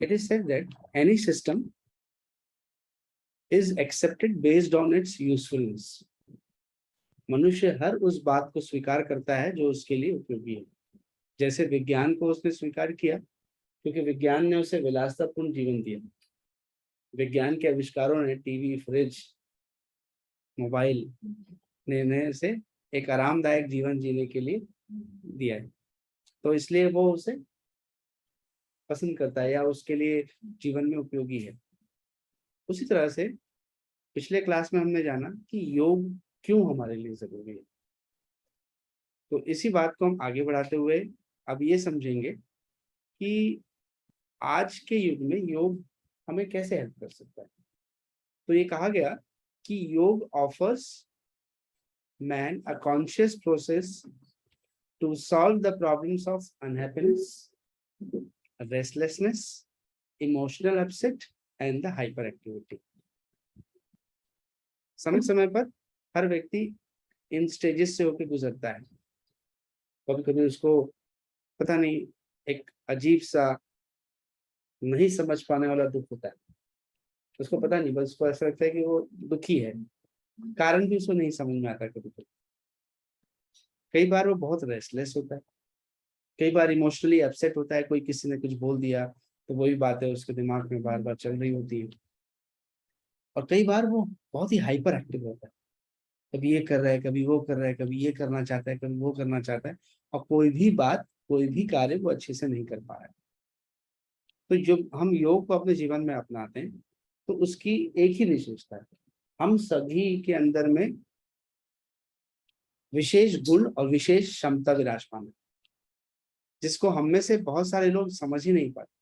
It is said that any system is accepted based on its usefulness. मनुष्य हर उस बात को स्वीकार करता है जो उसके लिए उपयोगी है। जैसे विज्ञान को उसने स्वीकार किया क्योंकि विज्ञान ने उसे विलासतापूर्ण जीवन दिया। विज्ञान के आविष्कारों ने टीवी, फ्रिज, मोबाइल ने उसे एक आरामदायक जीवन जीने के लिए दिया है, तो इसलिए वो उसे पसंद करता है या उसके लिए जीवन में उपयोगी है। उसी तरह से पिछले क्लास में हमने जाना कि योग क्यों हमारे लिए जरूरी है। तो इसी बात को हम आगे बढ़ाते हुए अब ये समझेंगे कि आज के युग में योग हमें कैसे हेल्प कर सकता है। तो ये कहा गया कि योग offers man a conscious process to solve the problems of unhappiness, restlessness, emotional upset and the hyperactivity. समय समय पर हर व्यक्ति इन स्टेजेस से होकर गुजरता है। कभी कभी उसको पता नहीं एक अजीब सा नहीं समझ पाने वाला दुख होता है, उसको पता नहीं, बस उसको ऐसा लगता है कि वो दुखी है, कारण भी उसको नहीं समझ में आता। कभी कई बार वो बहुत रेस्टलेस होता है, कई बार इमोशनली अपसेट होता है, कोई किसी ने कुछ बोल दिया तो वही बातें उसके दिमाग में बार बार चल रही होती है। और कई बार वो बहुत ही हाइपर एक्टिव होता है, कभी ये कर रहा है, कभी वो कर रहा है, कभी ये करना चाहता है, कभी वो करना चाहता है, और कोई भी बात, कोई भी कार्य वो अच्छे से नहीं कर पा रहा है। तो जो हम योग को अपने जीवन में अपनाते हैं तो उसकी एक ही विशेषता है, हम सभी के अंदर में विशेष गुण और विशेष क्षमता विराजमान है, जिसको हम में से बहुत सारे लोग समझ ही नहीं पाते।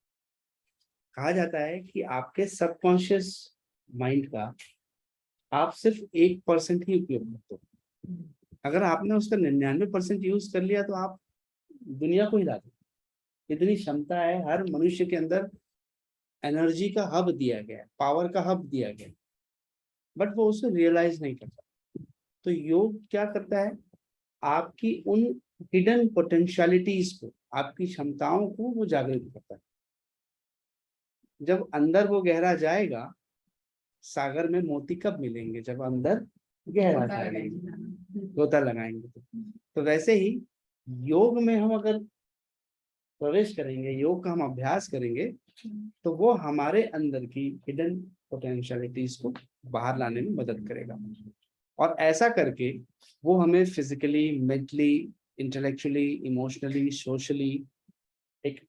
कहा जाता है कि आपके सबकॉन्शियस माइंड का आप सिर्फ 1% ही उपयोग करते हो। अगर आपने उसका 99% यूज कर लिया तो आप दुनिया को हिला दो। इतनी क्षमता है हर मनुष्य के अंदर, एनर्जी का हब दिया गया है, पावर का हब दिया गया है, बट वो उसे रियलाइज नहीं करता। तो योग क्या करता है, आपकी उन हिडन पोटेंशियलिटीज को, आपकी क्षमताओं को वो जागृत करता है। जब अंदर वो गहरा जाएगा, सागर में मोती कब मिलेंगे, जब अंदर गहरा जाएंगे, गोता लगाएंगे। तो वैसे ही योग में हम अगर प्रवेश करेंगे, योग का हम अभ्यास करेंगे, तो वो हमारे अंदर की हिडन पोटेंशियलिटीज को बाहर लाने में मदद करेगा। और ऐसा करके वो हमें physically, mentally, intellectually, emotionally, socially एक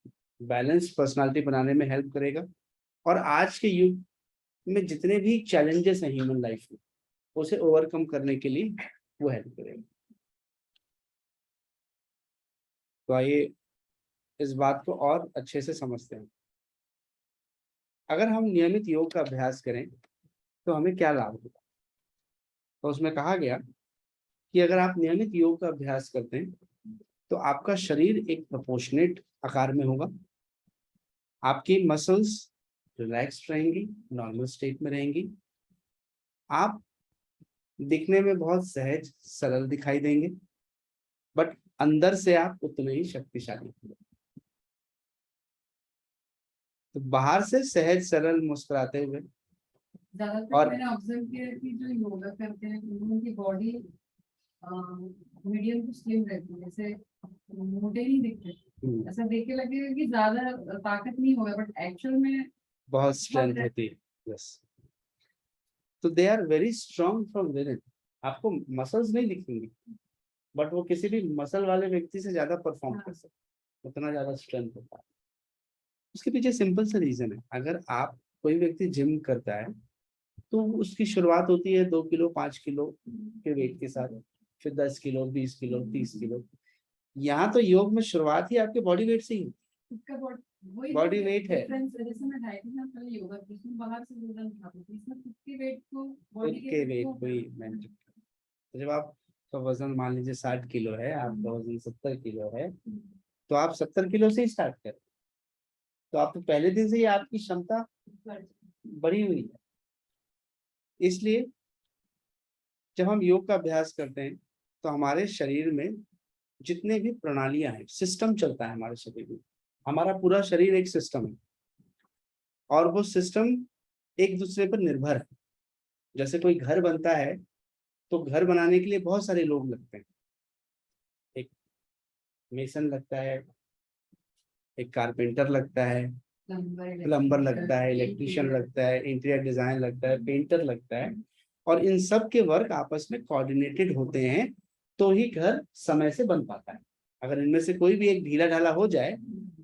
बैलेंस पर्सनालिटी बनाने में हेल्प करेगा। और आज के युग में जितने भी चैलेंजेस हैं ह्यूमन लाइफ में, उसे ओवरकम करने के लिए वो हेल्प करेगा। तो आइए इस बात को और अच्छे से समझते हैं। अगर हम नियमित योग का अभ्यास करें तो हमें क्या लाभ होगा। तो उसमें कहा गया कि अगर आप नियमित योग का अभ्यास करते हैं तो आपका शरीर एक प्रोपोर्शनेट आकार में होगा, आपकी मसल्स रिलैक्स्ड रहेंगी, नॉर्मल स्टेट में रहेंगी, आप दिखने में बहुत सहज सरल दिखाई देंगे, बट अंदर से आप उतने ही शक्तिशाली होंगे। तो बाहर से सहज सरल मुस्कुराते हुए, ज्यादातर मैंने ऑब्जर्व किया है कि जो योगा करते हैं उनकी बॉडी मीडियम टू स्लिम रहती है, जैसे मोटे नहीं दिखते। ऐसा देख के लगेगा कि ज्यादा ताकत नहीं होगा, बट एक्चुअल में बहुत स्ट्रेंथ होती है। यस, तो they are very strong from within. आपको मसल्स नहीं दिखेंगे, बट वो किसी भी मसल वाले व्यक्ति से ज्यादा परफॉर्म कर सकते, उतना ज्यादा स्ट्रेंथ होता है। उसके पीछे सिंपल सा रीजन है। अगर आप कोई व्यक्ति जिम करता है तो उसकी शुरुआत होती है 2 किलो 5 किलो के वेट के साथ, फिर 10 किलो 20 किलो 30 किलो। यहाँ तो योग में शुरुआत ही आपके बॉडी वेट से ही, बॉडी वेट है। जैसे मैं डाइटिंग में पहले योगा की थी, बाहर से वजन उठाती थी, इसमें खुद के वेट को बॉडी के वेट को ही मेंटेन। तो जब आपका वजन मान लीजिए 60 किलो है, आपका वजन 70 किलो है, तो आप 70 किलो से ही स्टार्ट करें, तो आप तो पहले दिन से ही आपकी क्षमता बढ़ी हुई है। इसलिए जब हम योग का अभ्यास करते हैं तो हमारे शरीर में जितने भी प्रणालियां हैं, सिस्टम चलता है हमारे शरीर में, हमारा पूरा शरीर एक सिस्टम है। और वो सिस्टम एक दूसरे पर निर्भर है। जैसे कोई घर बनता है तो घर बनाने के लिए बहुत सारे लोग लगते हैं, एक मेसन लगता है, एक कारपेंटर लगता है, प्लम्बर लगता है, इलेक्ट्रिशियन लगता है, इंटीरियर डिजाइन लगता है, पेंटर लगता है। और इन सब के वर्क आपस में कोऑर्डिनेटेड होते हैं तो ही घर समय से बन पाता है। अगर इनमें से कोई भी एक ढीला ढाला हो जाए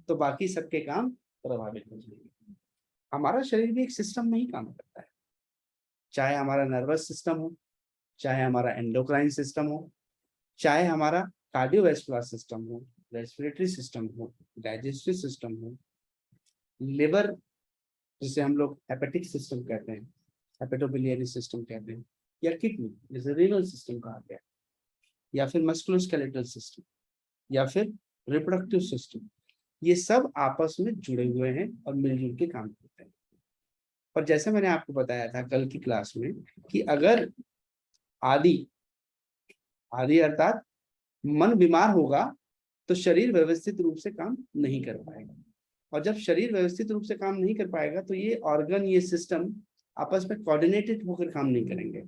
तो बाकी सबके काम प्रभावित हो जाएंगे। हमारा शरीर भी एक सिस्टम में ही काम करता है, चाहे हमारा नर्वस सिस्टम हो, चाहे हमारा एंडोक्राइन सिस्टम हो, चाहे हमारा कार्डियोवैस्कुलर सिस्टम हो, रेस्पिरेटरी सिस्टम हो, डाइजेस्टिव सिस्टम हो, लिवर जिसे हम लोग हेपेटिक सिस्टम कहते हैं, हेपेटोबिलियरी सिस्टम कहते हैं, या किडनी जिसे रीनल सिस्टम कहा गया, या फिर मस्कुलोस्केलेटल सिस्टम, या फिर रिप्रोडक्टिव सिस्टम, ये सब आपस में जुड़े हुए हैं और मिलजुल के काम करते हैं। और जैसे मैंने आपको बताया था कल की क्लास में कि अगर आदि आदि अर्थात मन बीमार होगा तो शरीर व्यवस्थित रूप से काम नहीं कर पाएगा, और जब शरीर व्यवस्थित रूप से काम नहीं कर पाएगा तो ये ऑर्गन, ये सिस्टम आपस में कोऑर्डिनेटेड होकर काम नहीं करेंगे।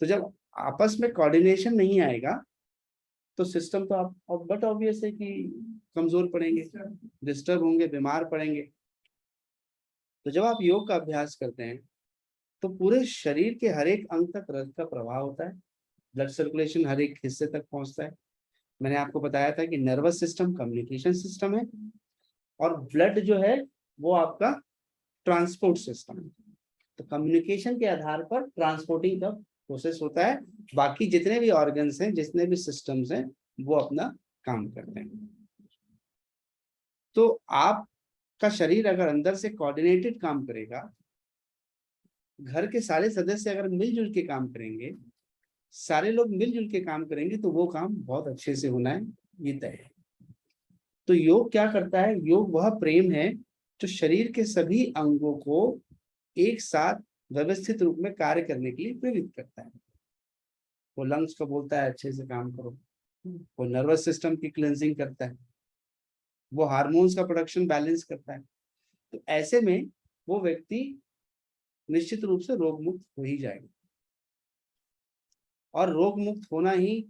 तो जब आपस में कोऑर्डिनेशन नहीं आएगा तो सिस्टम तो आप बट ऑब्वियस है कि कमजोर पड़ेंगे, डिस्टर्ब होंगे, बीमार पड़ेंगे। तो जब आप योग का अभ्यास करते हैं तो पूरे शरीर के हर एक अंग तक रक्त का प्रवाह होता है, ब्लड सर्कुलेशन हर एक हिस्से तक पहुंचता है। मैंने आपको बताया था कि नर्वस सिस्टम कम्युनिकेशन सिस्टम है और ब्लड जो है वो आपका ट्रांसपोर्ट सिस्टम है। तो कम्युनिकेशन के आधार पर ट्रांसपोर्टिंग का प्रोसेस होता है, बाकी जितने भी ऑर्गन्स हैं, जितने भी सिस्टम्स हैं, वो अपना काम करते हैं। तो आपका शरीर अगर अंदर से कोऑर्डिनेटेड काम करेगा, घर के सारे सदस्य अगर मिलजुल के काम करेंगे, सारे लोग मिलजुल के काम करेंगे तो वो काम बहुत अच्छे से होना है, ये तय है। तो योग क्या करता है? योग वह प्रेम है जो शरीर के सभी अंगों को एक साथ व्यवस्थित रूप में कार्य करने के लिए प्रेरित करता है। वो लंग्स को बोलता है अच्छे से काम करो, वो नर्वस सिस्टम की क्लेंजिंग करता है, वो हार्मोन्स का प्रोडक्शन बैलेंस करता है। तो ऐसे में वो व्यक्ति निश्चित रूप से रोग मुक्त हो ही जाएगा, और रोग मुक्त होना ही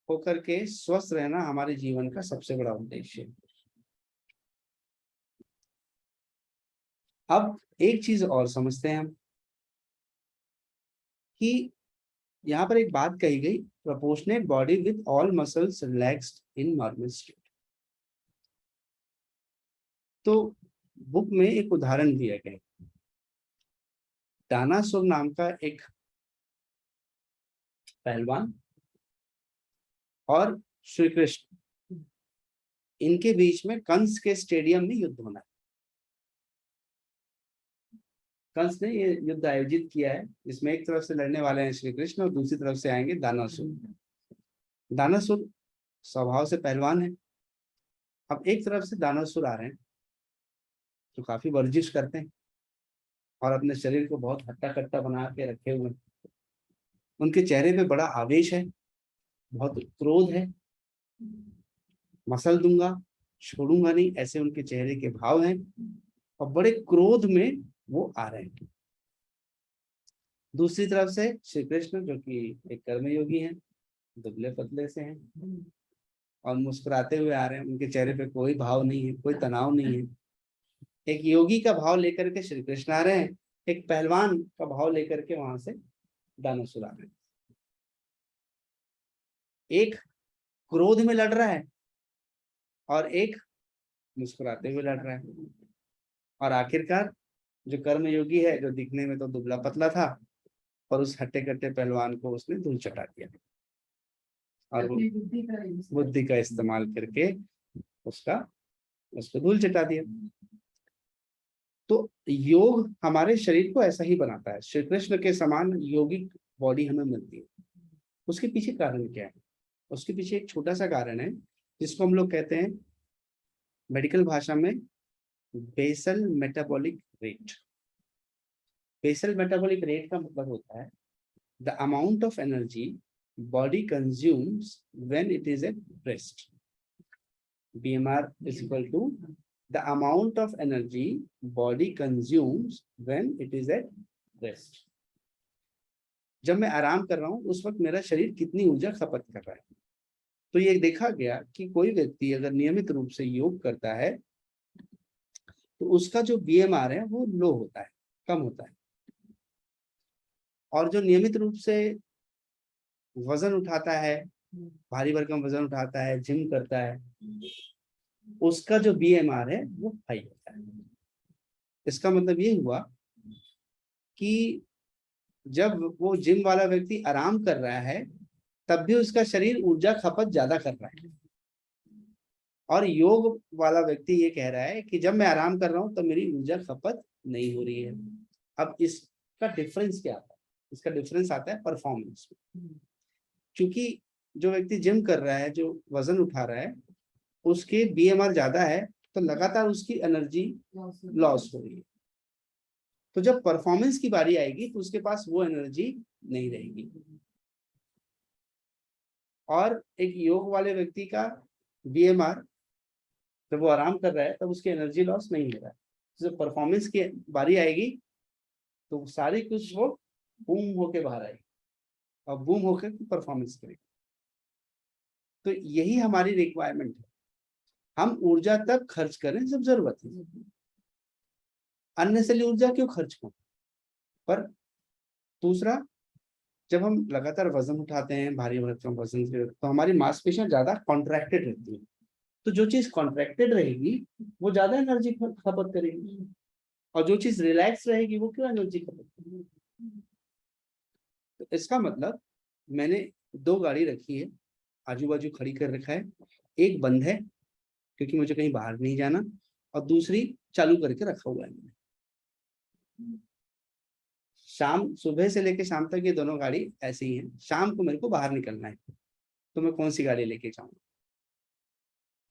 होकर के स्वस्थ रहना हमारे जीवन का सबसे बड़ा उद्देश्य है। अब एक चीज और समझते हैं हम कि यहाँ पर एक बात कही गई, proportionate body with all muscles relaxed in normal state. तो बुक में एक उदाहरण दिया गया, दानासुर नाम का एक पहलवान और श्री कृष्ण, इनके बीच में कंस के स्टेडियम में युद्ध होना है। कंस ने ये युद्ध आयोजित किया है जिसमें एक तरफ से लड़ने वाले हैं श्री कृष्ण और दूसरी तरफ से आएंगे दानासुर। दानासुर स्वभाव से पहलवान है। अब एक तरफ से दानासुर आ रहे हैं जो काफी वर्जिश करते हैं और अपने शरीर को बहुत हट्टा कट्टा बना के रखे हुए हैं। उनके चेहरे पे बड़ा आवेश है, बहुत क्रोध है, मसल दूंगा, छोड़ूंगा नहीं, ऐसे उनके चेहरे के भाव हैं और बड़े क्रोध में वो आ रहे हैं। दूसरी तरफ से श्री कृष्ण जो कि एक कर्मयोगी हैं, दुबले पतले से हैं और मुस्कुराते हुए आ रहे हैं। उनके चेहरे पे कोई भाव नहीं है, कोई तनाव नहीं है। एक योगी का भाव लेकर के श्री कृष्ण आ रहे हैं, एक पहलवान का भाव लेकर के वहां से दानासुर आ रहे हैं। एक क्रोध में लड़ रहा है और एक मुस्कुराते हुए लड़ रहा है। और आखिरकार जो कर्मयोगी है, जो दिखने में तो दुबला पतला था, और उस हट्टे कट्टे पहलवान को उसने धूल चटा दिया और बुद्धि का इस्तेमाल करके उसको धूल चटा दिया। तो योग हमारे शरीर को ऐसा ही बनाता है, श्री कृष्ण के समान योगिक बॉडी हमें मिलती है। उसके पीछे कारण क्या है? उसके पीछे एक छोटा सा कारण है जिसको हम लोग कहते हैं मेडिकल भाषा में basal metabolic rate. Basal metabolic rate का मतलब होता है the amount of energy body consumes when it is at rest. BMR is equal to the amount of energy body consumes when it is at rest. जब मैं आराम कर रहा हूं उस वक्त मेरा शरीर कितनी ऊर्जा खपत कर रहा है। तो ये देखा गया कि कोई व्यक्ति अगर नियमित रूप से योग करता है तो उसका जो BMR है वो लो होता है, कम होता है। और जो नियमित रूप से वजन उठाता है, भारी भरकम वजन उठाता है, जिम करता है, उसका जो BMR है वो हाई होता है। इसका मतलब ये हुआ कि जब वो जिम वाला व्यक्ति आराम कर रहा है तब भी उसका शरीर ऊर्जा खपत ज्यादा कर रहा है, और योग वाला व्यक्ति ये कह रहा है कि जब मैं आराम कर रहा हूं तो मेरी ऊर्जा खपत नहीं हो रही है। अब इसका डिफरेंस क्या आता है? इसका डिफरेंस आता है परफॉर्मेंस में। क्योंकि जो व्यक्ति जिम कर रहा है, जो वजन उठा रहा है, उसके BMR ज्यादा है तो लगातार उसकी एनर्जी लॉस हो रही है। तो जब परफॉर्मेंस की बारी आएगी तो उसके पास वो एनर्जी नहीं रहेगी। और एक योग वाले व्यक्ति का BMR जब वो आराम कर रहा है तब उसकी एनर्जी लॉस नहीं हो रहा है। जब परफॉर्मेंस की बारी आएगी तो सारी कुछ वो बूम होके बाहर आएगी और बूम होकर परफॉर्मेंस करेगी। तो यही हमारी रिक्वायरमेंट है। हम ऊर्जा तब खर्च करें जब जरूरत है, अननेसेसरी ऊर्जा क्यों खर्च करें। पर दूसरा, जब हम लगातार वजन उठाते हैं, भारी भरकम वजन से, तो हमारी मांसपेशियां ज्यादा कॉन्ट्रैक्टेड रहती है। तो जो चीज कॉन्ट्रैक्टेड रहेगी वो ज्यादा एनर्जी खपत करेगी, और जो चीज रिलैक्स रहेगी वो क्यों एनर्जी खपत करेगी। तो इसका मतलब मैंने 2 गाड़ी रखी है, आजू बाजू खड़ी कर रखा है। एक बंद है क्योंकि मुझे कहीं बाहर नहीं जाना, और दूसरी चालू करके रखा हुआ है मैंने। शाम, सुबह से लेकर शाम तक ये दोनों गाड़ी ऐसी ही हैं। शाम को मेरे को बाहर निकलना है तो मैं कौन सी गाड़ी लेके जाऊंगा?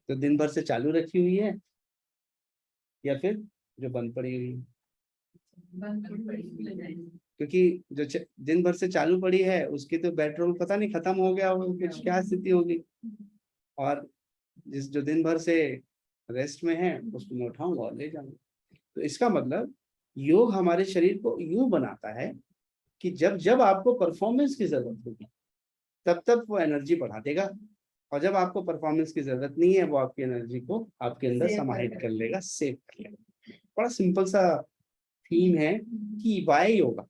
तो दिन भर से चालू रखी हुई है या फिर जो बंद पड़ी हुई है? क्योंकि जो दिन भर से चालू पड़ी है उसकी तो पेट्रोल पता नहीं खत्म हो गया होगा, क्या स्थिति होगी। और जो दिन भर से रेस्ट में है उसको मैं उठाऊंगा और ले जाऊंगा। तो इसका मतलब योग हमारे शरीर को यूं बनाता है कि जब जब आपको परफॉर्मेंस की जरूरत होगी तब तब वो एनर्जी बढ़ा देगा, और जब आपको परफॉर्मेंस की जरूरत नहीं है वो आपकी एनर्जी को आपके अंदर समाहित कर लेगा, सेव कर लेगा। बड़ा सिंपल सा थीम है कि वाई योगा।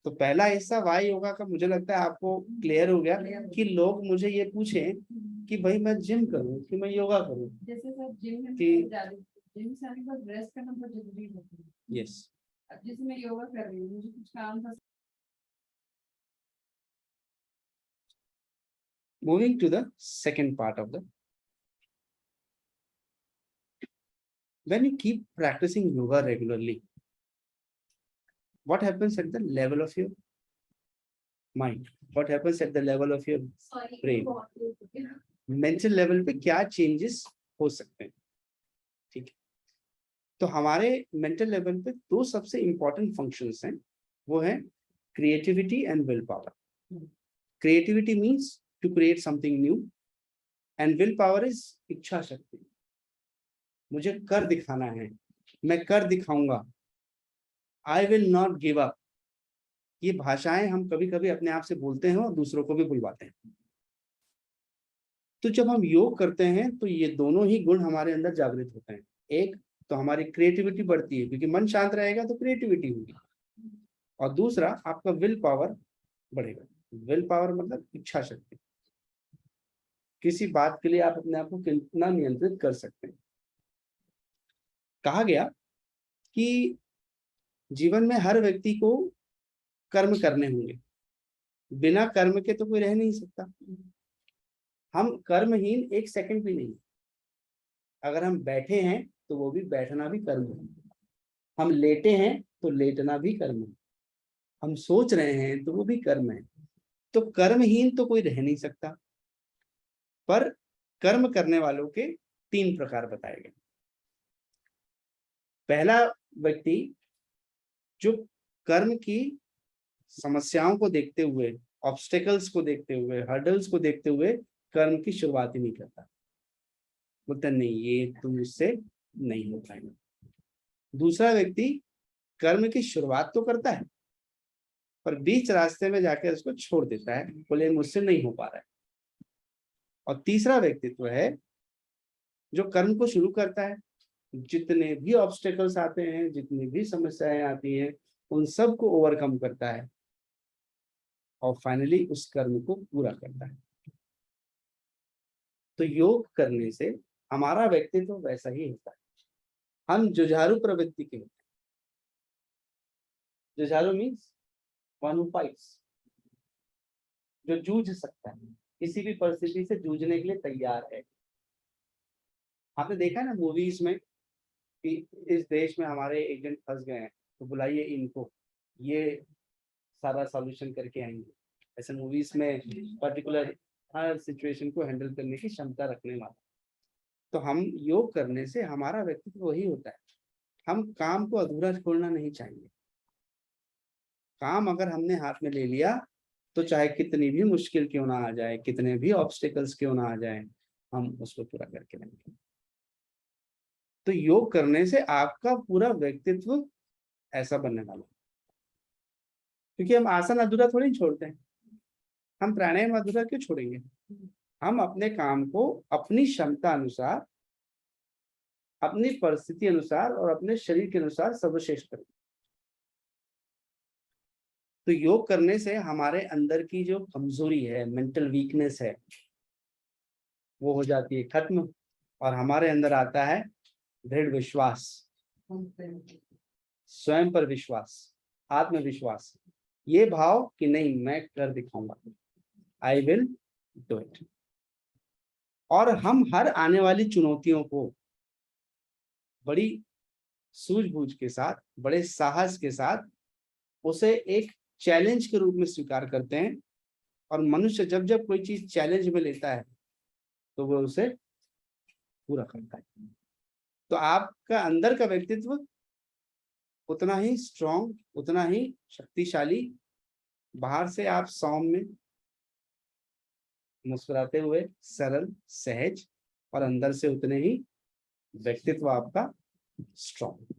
तो पहला हिस्सा वाई योगा का मुझे लगता है आपको क्लियर हो गया कि लोग मुझे ये पूछें कि भाई मैं जिम करूं कि मैं योगा करूं। जैसे सर जिम में कि जिम से आने के बाद रेस्ट करना बहुत जरूरी होता है। यस, अब जैसे मैं योगा कर रही हूँ, मुझे कुछ काम था। moving to the second part of the, when you keep practicing yoga regularly, what happens at the level of your mind? What happens at the level of your brain? Mental level पे क्या changes हो सकते हैं? ठीक है, तो हमारे mental level पे 2 सबसे इंपॉर्टेंट फंक्शंस हैं, वो है creativity and will power. Creativity means to create something new, and will power is इच्छा शक्ति। मुझे कर दिखाना है, मैं कर दिखाऊंगा, I will not give up. ये भाषाएं हम कभी कभी अपने आप से बोलते हैं और दूसरों को भी बुलवाते हैं। तो जब हम योग करते हैं तो ये दोनों ही गुण हमारे अंदर जागृत होते हैं। एक तो हमारी क्रिएटिविटी बढ़ती है क्योंकि मन शांत रहेगा तो क्रिएटिविटी होगी, और दूसरा आपका विल पावर बढ़ेगा। विल पावर मतलब इच्छा शक्ति, किसी बात के लिए आप अपने आप को कितना नियंत्रित कर सकते हैं। कहा गया कि जीवन में हर व्यक्ति को कर्म करने होंगे, बिना कर्म के तो कोई रह नहीं सकता। हम कर्महीन 1 सेकंड भी नहीं। अगर हम बैठे हैं तो वो भी बैठना भी कर्म है, हम लेटे हैं तो लेटना भी कर्म है, हम सोच रहे हैं तो वो भी कर्म है। तो कर्महीन तो कोई रह नहीं सकता। पर कर्म करने वालों के 3 प्रकार बताए गए। पहला व्यक्ति जो कर्म की समस्याओं को देखते हुए, ऑब्स्टेकल्स को देखते हुए, हर्डल्स को देखते हुए कर्म की शुरुआत ही नहीं करता। बोलता नहीं, ये तुम मुझसे नहीं हो पाएगा। दूसरा व्यक्ति कर्म की शुरुआत तो करता है पर बीच रास्ते में जाकर उसको छोड़ देता है, बोले मुझसे नहीं हो पा रहा है। और तीसरा व्यक्तित्व है जो कर्म को शुरू करता है, जितने भी ऑब्स्टेकल्स आते हैं, जितनी भी समस्याएं आती हैं, उन सब को ओवरकम करता है और फाइनली उस कर्म को पूरा करता है। तो योग करने से हमारा व्यक्तित्व वैसा ही होता है। हम जुझारू प्रवृत्ति के होते हैं। जुझारू मीन्स वन हू फाइट्स, जो जूझ सकता है, किसी भी परिस्थिति से जूझने के लिए तैयार है। आपने देखा है ना मूवीज में कि इस देश में हमारे एजेंट फंस गए हैं तो बुलाइए इनको, ये सारा सॉल्यूशन करके आएंगे। ऐसे मूवीज में पर्टिकुलर हर सिचुएशन को हैंडल करने की क्षमता रखने वाला। तो हम योग करने से हमारा व्यक्तित्व वही होता है। हम काम को अधूरा छोड़ना नहीं चाहिए। काम अगर हमने हाथ में ले लिया तो चाहे कितनी भी मुश्किल क्यों ना आ जाए, कितने भी ऑब्स्टेकल्स क्यों ना आ जाए, हम उसको पूरा करके रहेंगे। तो योग करने से आपका पूरा व्यक्तित्व ऐसा बनने वाला है। क्योंकि हम आसन अधूरा थोड़ी छोड़ते हैं। हम प्राणायाम अधूरा क्यों छोड़ेंगे? हम अपने काम को अपनी क्षमता अनुसार, अपनी परिस्थिति अनुसार और अपने शरीर के अनुसार सर्वश्रेष्ठ करेंगे। तो योग करने से हमारे अंदर की जो कमजोरी है, मेंटल वीकनेस है, वो हो जाती है खत्म और हमारे अंदर आता है दृढ़ विश्वास, स्वयं पर विश्वास, आत्मविश्वास, ये भाव कि नहीं मैं कर दिखाऊंगा, आई विल डू इट। और हम हर आने वाली चुनौतियों को बड़ी सूझबूझ के साथ, बड़े साहस के साथ उसे एक चैलेंज के रूप में स्वीकार करते हैं। और मनुष्य जब जब कोई चीज चैलेंज में लेता है तो वो उसे पूरा करता है। तो आपका अंदर का व्यक्तित्व उतना ही स्ट्रॉन्ग, उतना ही शक्तिशाली, बाहर से आप सौम्य, मुस्कुराते हुए, सरल, सहज, और अंदर से उतने ही व्यक्तित्व आपका स्ट्रॉन्ग।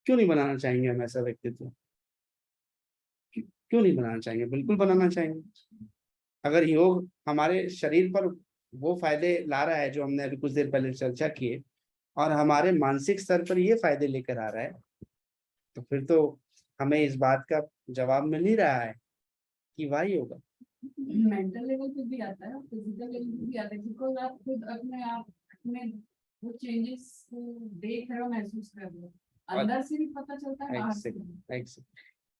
क्यों नहीं बनाना चाहेंगे हम ऐसा व्यक्तित्व? क्यों नहीं बनाना चाहेंगे? बिल्कुल बनाना चाहेंगे। अगर योग हमारे शरीर पर वो फायदे ला रहा है जो हमने अभी कुछ देर पहले चर्चा किए, और हमारे मानसिक स्तर पर ये फायदे लेकर आ रहा है, तो फिर तो हमें इस बात का जवाब मिल ही रहा है कि वाह योगा। मेंटल लेवल पे भी आता है, फिजिकल लेवल पे भी आता है, बिकॉज आप खुद अपने आप में वो चेंजेस को देख रहे हो, महसूस कर रहे हो, अंदर से भी पता चलता है, बाहर से भी।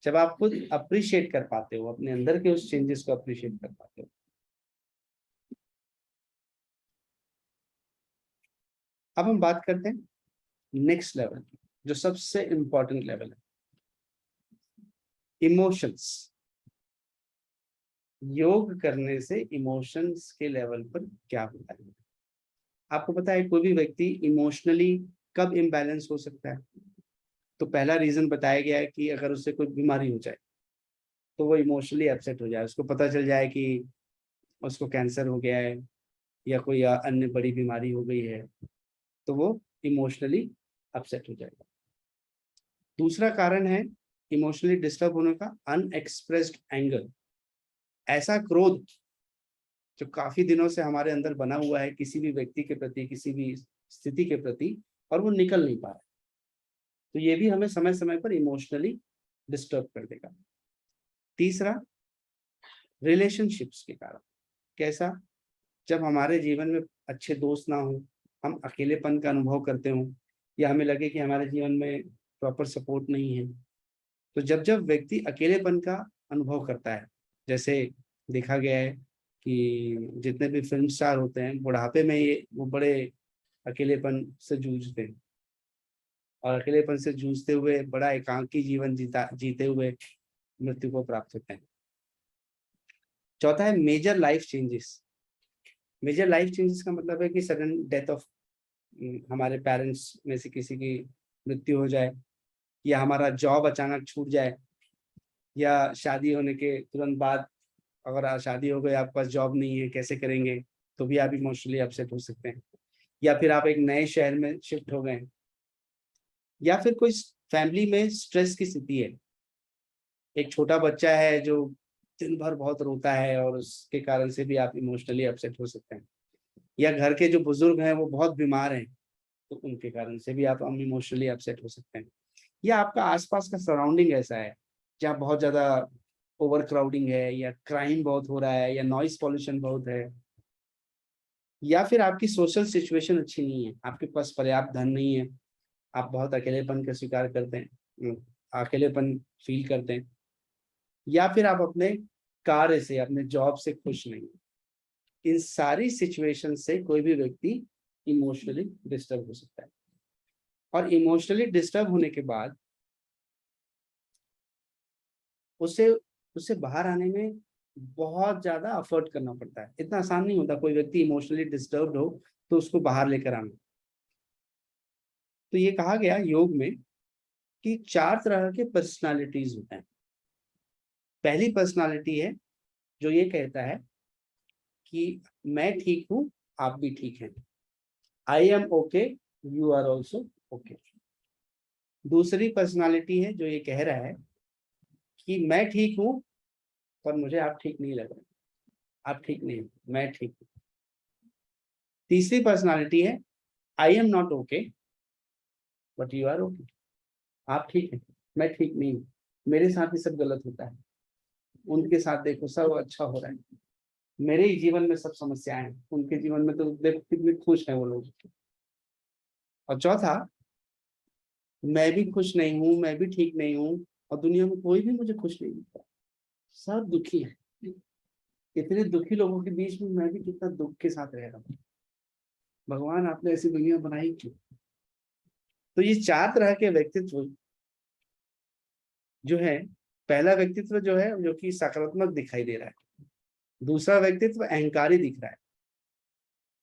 जब आप खुद अप्रिशिएट कर पाते हो, अपने अंदर के उस चेंजेस को अप्रिशिएट कर पाते हो। अब हम बात करते हैं नेक्स्ट लेवल, जो सबसे इंपॉर्टेंट लेवल है, इमोशंस। योग करने से इमोशंस के लेवल पर क्या होता है? आपको पता है कोई भी व्यक्ति इमोशनली कब इम्बैलेंस हो सकता है? तो पहला रीजन बताया गया है कि अगर उससे कोई बीमारी हो जाए तो वो इमोशनली अपसेट हो जाए, उसको पता चल जाए कि उसको कैंसर हो गया है या कोई अन्य बड़ी बीमारी हो गई है, तो वो इमोशनली अपसेट हो जाएगा। दूसरा कारण है इमोशनली डिस्टर्ब होने का, अनएक्सप्रेस्ड एंगर। ऐसा क्रोध जो काफी दिनों से हमारे अंदर बना हुआ है किसी भी व्यक्ति के प्रति, किसी भी स्थिति के प्रति, और वो निकल नहीं पा रहा, तो ये भी हमें समय समय पर इमोशनली डिस्टर्ब कर देगा। तीसरा, रिलेशनशिप्स के कारण। कैसा? जब हमारे जीवन में अच्छे दोस्त ना हो, हम अकेलेपन का अनुभव करते हो, या हमें लगे कि हमारे जीवन में प्रॉपर सपोर्ट नहीं है, तो जब जब व्यक्ति अकेलेपन का अनुभव करता है, जैसे देखा गया है कि जितने भी फिल्म स्टार होते हैं बुढ़ापे में वो बड़े अकेलेपन से जूझते हैं, और अकेलेपन से जूझते हुए बड़ा एकांकी जीवन जीते हुए मृत्यु को प्राप्त होते हैं। चौथा है major life changes. Major life changes का मतलब है कि सडन डेथ ऑफ, हमारे पेरेंट्स में से किसी की मृत्यु हो जाए, या हमारा जॉब अचानक छूट जाए, या शादी होने के तुरंत बाद, अगर शादी हो गई आपके पास जॉब नहीं है कैसे करेंगे, तो भी आप इमोशनली अपसेट हो सकते हैं। या फिर आप एक नए शहर में शिफ्ट हो गए, या फिर कोई फैमिली में स्ट्रेस की स्थिति है, एक छोटा बच्चा है जो दिन भर बहुत रोता है और उसके कारण से भी आप इमोशनली अपसेट हो सकते हैं, या घर के जो बुजुर्ग हैं वो बहुत बीमार हैं तो उनके कारण से भी आप इमोशनली अपसेट हो सकते हैं, या आपका आसपास का सराउंडिंग ऐसा है जहाँ बहुत ज्यादा ओवर क्राउडिंग है, या क्राइम बहुत हो रहा है, या नॉइस पॉल्यूशन बहुत है, या फिर आपकी सोशल सिचुएशन अच्छी नहीं है, आपके पास पर्याप्त धन नहीं है, आप बहुत अकेलेपन का शिकार करते हैं, अकेलेपन फील करते हैं, या फिर आप अपने कार्य से, अपने जॉब से खुश नहीं। इन सारी सिचुएशन से कोई भी व्यक्ति इमोशनली डिस्टर्ब हो सकता है, और इमोशनली डिस्टर्ब होने के बाद उसे उससे बाहर आने में बहुत ज्यादा एफर्ट करना पड़ता है। इतना आसान नहीं होता कोई व्यक्ति इमोशनली डिस्टर्ब्ड हो तो उसको बाहर लेकर आना। तो ये कहा गया योग में कि 4 तरह के पर्सनालिटीज होते हैं। पहली पर्सनालिटी है जो ये कहता है कि मैं ठीक हूं, आप भी ठीक हैं, I am okay, you are also okay. दूसरी पर्सनालिटी है जो ये कह रहा है कि मैं ठीक हूं पर मुझे आप ठीक नहीं लग रहे, आप ठीक नहीं, मैं ठीक हूं। तीसरी पर्सनालिटी है I am not okay but you are okay, आप ठीक हैं, मैं ठीक नहीं हूँ, मेरे साथ ही सब गलत होता है, उनके साथ देखो सब अच्छा हो रहा है, मेरे ही जीवन में सब समस्याएं हैं, उनके जीवन में तो देखो कितने खुश हैं वो लोग। और चौथा, मैं भी खुश नहीं हूँ, मैं भी ठीक नहीं हूँ, और दुनिया में कोई भी मुझे खुश नहीं मिलता, सब दुखी है। इतने दुखी लोगों के बीच में मैं भी कितना दुख के साथ रह रहा हूँ, भगवान आपने ऐसी दुनिया बनाई क्यों? तो ये 4 तरह के व्यक्तित्व जो है, पहला व्यक्तित्व जो है जो कि सकारात्मक दिखाई दे रहा है, दूसरा व्यक्तित्व अहंकारी दिख रहा है,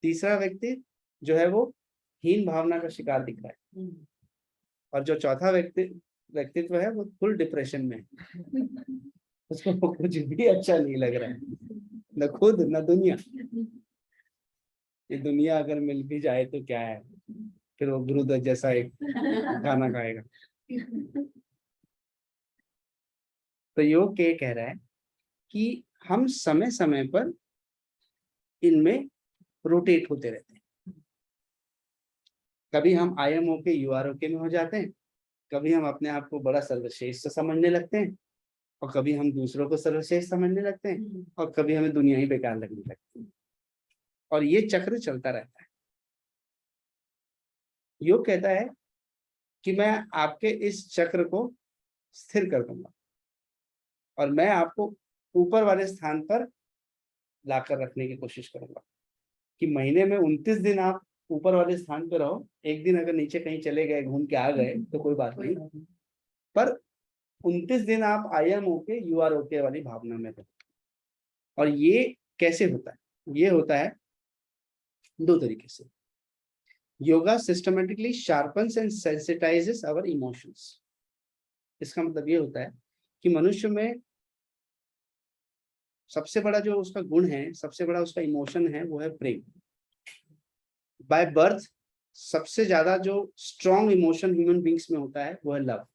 तीसरा व्यक्ति जो है वो हीन भावना का शिकार दिख रहा है, और जो चौथा व्यक्तित्व है वो फुल डिप्रेशन में है। उसको कुछ भी अच्छा नहीं लग रहा है, न खुद न दुनिया। ये दुनिया अगर मिल भी जाए तो क्या है, फिर वो गुरुदत्त जैसा एक गाना गाएगा। तो योग के कह रहा है कि हम समय समय पर इनमें रोटेट होते रहते हैं। कभी हम I am okay you are okay में हो जाते हैं, कभी हम अपने आप को बड़ा सर्वश्रेष्ठ समझने लगते हैं, और कभी हम दूसरों को सर्वश्रेष्ठ समझने लगते हैं, और कभी हमें दुनिया ही बेकार लगने लगती है, और ये चक्र चलता रहता है। योग कहता है कि मैं आपके इस चक्र को स्थिर कर दूंगा, और मैं आपको ऊपर वाले स्थान पर लाकर रखने की कोशिश करूंगा, कि महीने में 29 दिन आप ऊपर वाले स्थान पर रहो, एक दिन अगर नीचे कहीं चले गए, घूम के आ गए तो कोई बात नहीं, पर 29 दिन आप I am okay you are okay वाली भावना में रहो। और ये कैसे होता है? ये होता है 2 तरीके से। Yoga systematically sharpens and sensitizes our emotions. इसका मतलब ये होता है कि मनुष्य में सबसे बड़ा जो उसका गुण है, सबसे बड़ा उसका इमोशन है, वो है प्रेम। बाय बर्थ सबसे ज्यादा जो स्ट्रॉन्ग इमोशन ह्यूमन बींग्स में होता है वो है love.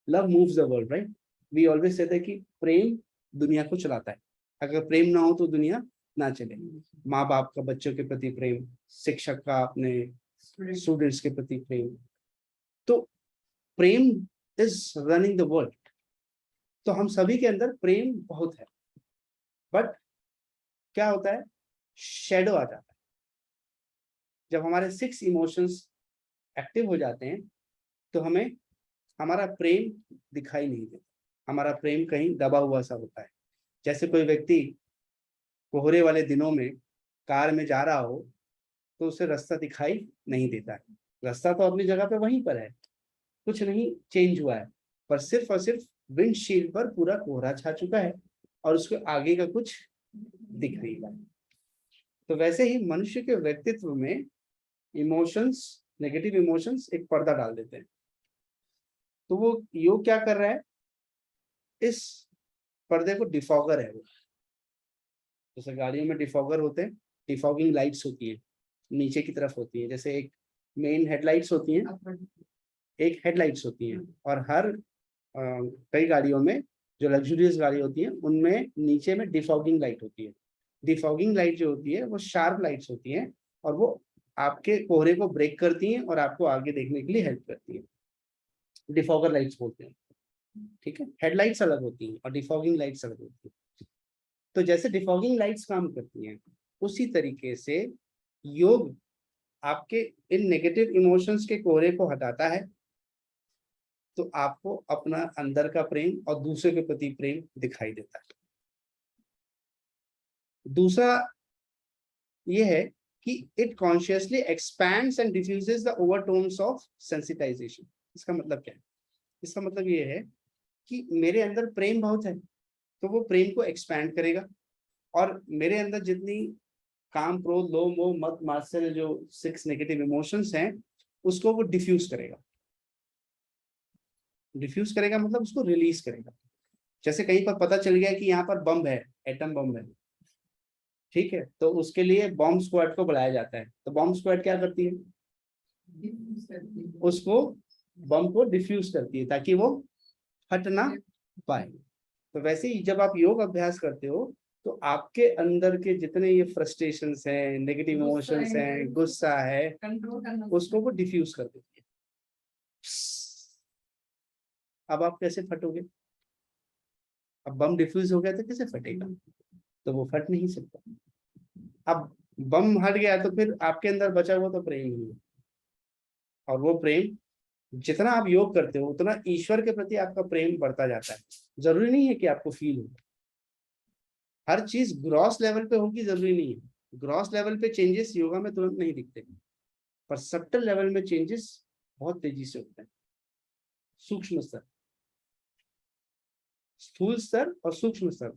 Love moves the world, right? We always कहते हैं कि प्रेम दुनिया को चलाता है, अगर प्रेम ना हो तो दुनिया ना चले। माँ बाप का बच्चों के प्रति प्रेम, शिक्षक का अपने स्टूडेंट्स के प्रति प्रेम, तो प्रेम इज रनिंग द वर्ल्ड। तो हम सभी के अंदर प्रेम बहुत है, बट क्या होता है, शेडो आ जाता है। जब हमारे 6 इमोशंस एक्टिव हो जाते हैं तो हमें हमारा प्रेम दिखाई नहीं देता, हमारा प्रेम कहीं दबा हुआ सा होता है। जैसे कोई व्यक्ति कोहरे वाले दिनों में कार में जा रहा हो तो उसे रास्ता दिखाई नहीं देता है, रास्ता तो अपनी जगह पे वहीं पर है, कुछ नहीं चेंज हुआ है, पर सिर्फ और सिर्फ विंडशील्ड पर पूरा कोहरा छा चुका है और उसके आगे का कुछ दिख नहीं रहा है। तो वैसे ही मनुष्य के व्यक्तित्व में इमोशंस, नेगेटिव इमोशंस एक पर्दा डाल देते हैं। तो वो योग क्या कर रहा है, इस पर्दे को डिफॉगर है वो, जैसे गाड़ियों में डिफॉगर होते हैं, डिफॉगिंग लाइट्स होती है, नीचे की तरफ होती है, जैसे एक मेन हेडलाइट्स होती हैं, एक हेडलाइट्स होती हैं, और हर कई गाड़ियों में जो लग्जूरियस गाड़ी होती है उनमें नीचे में डिफॉगिंग लाइट होती है। डिफॉगिंग लाइट जो होती है वो शार्प लाइट्स होती हैं और वो आपके कोहरे को ब्रेक करती हैं और आपको आगे देखने के लिए हेल्प करती है। डिफॉगर लाइट्स बोलते हैं, ठीक है। हेडलाइट्स अलग होती हैं और डिफॉगिंग लाइट्स अलग होती हैं। तो जैसे डिफॉगिंग लाइट्स काम करती हैं उसी तरीके से योग आपके इन नेगेटिव इमोशंस के कोहरे को हटाता है, तो आपको अपना अंदर का प्रेम और दूसरे के प्रति प्रेम दिखाई देता है। दूसरा ये है कि it consciously expands and diffuses the overtones of sensitization. इसका मतलब क्या है? इसका मतलब ये है कि मेरे अंदर प्रेम बहुत है तो वो प्रेम को एक्सपैंड करेगा, और मेरे अंदर जितनी काम, क्रोध, लोभ, मोह, मद, मात्सर्य जो 6 नेगेटिव इमोशंस हैं उसको वो डिफ्यूज करेगा। डिफ्यूज करेगा मतलब उसको रिलीज करेगा। जैसे कहीं पर पता चल गया कि यहाँ पर बम है, एटम बम है, ठीक है, तो उसके लिए बॉम्ब स्क्वाड को बुलाया जाता है। तो बॉम्ब स्क्वाड क्या करती है? उसको बम को डिफ्यूज करती है ताकि वो फट ना पाए। तो वैसे ही जब आप योग अभ्यास करते हो तो आपके अंदर के जितने ये फ्रस्ट्रेशंस हैं, नेगेटिव इमोशंस हैं, गुस्सा है, कंट्रोल करना, उसको वो डिफ्यूज कर देती है। अब आप कैसे फटोगे? अब बम डिफ्यूज हो गया तो कैसे फटेगा? तो वो फट नहीं सकता। अब बम हट गया तो फिर आपके अंदर बचा हुआ तो प्रेम ही है, और वो प्रेम जितना आप योग करते हो उतना ईश्वर के प्रति आपका प्रेम बढ़ता जाता है। जरूरी नहीं है कि आपको फील हो, हर चीज ग्रॉस लेवल पे होगी जरूरी नहीं है। ग्रॉस लेवल पे चेंजेस योगा में तुरंत नहीं दिखते, पर सब्टल लेवल में चेंजेस बहुत तेजी से होते हैं। सूक्ष्म स्तर, स्थूल स्तर और सूक्ष्म स्तर।